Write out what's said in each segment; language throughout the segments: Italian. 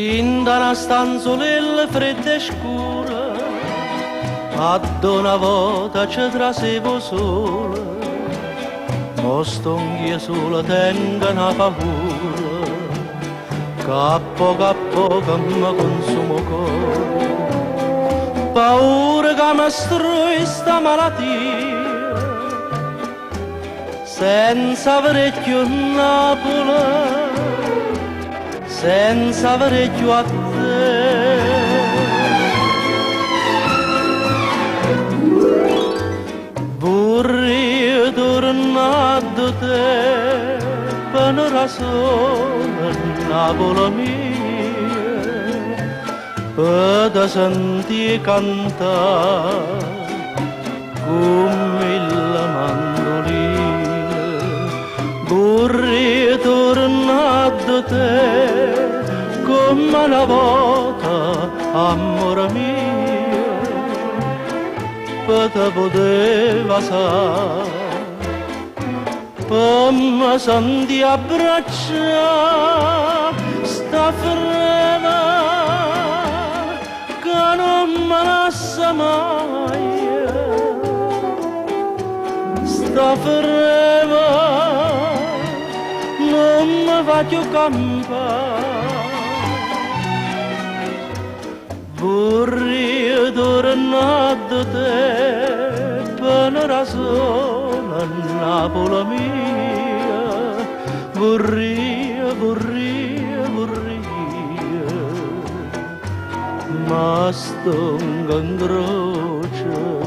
In una stanzolella fredda e scura, ad una volta ci trasevo sola, ma stonghia sola tengo una paura, che a poco mi consumo cuore. Paura che mi strui sta malattia, senza avere più Napoli, senza avere più a te. Vorrei tornare da te per una sola Napoli mia, per sentire cantare come la mandolina. Vorrei tornare da te come una volta, amore mio, per te poteva sapere, per me senti abbracciare sta freva che non me lascia mai, sta freva non mi faccio campare. Vorrei tornare da te per una sola Napoli mia, vorrei, ma sto in croce.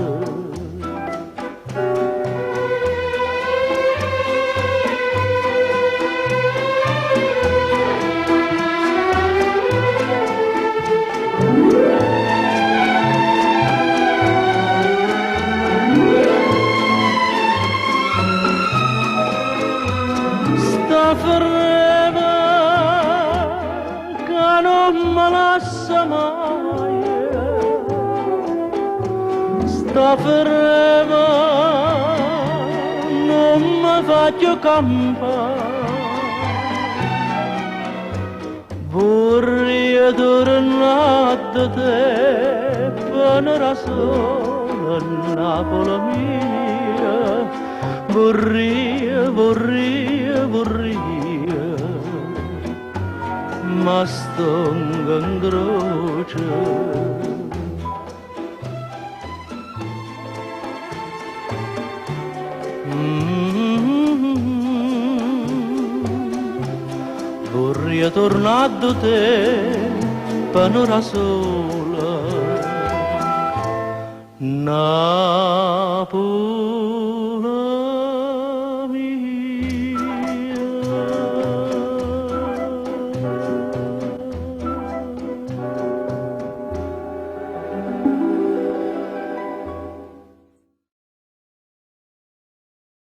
Freva che non me lascia mai, sta freva non mi faccio campare. Vorrei tornare da te per una sola Napoli mia, vorrei, ma sto in croce. Vorrei tornare da te per una sola Napoli.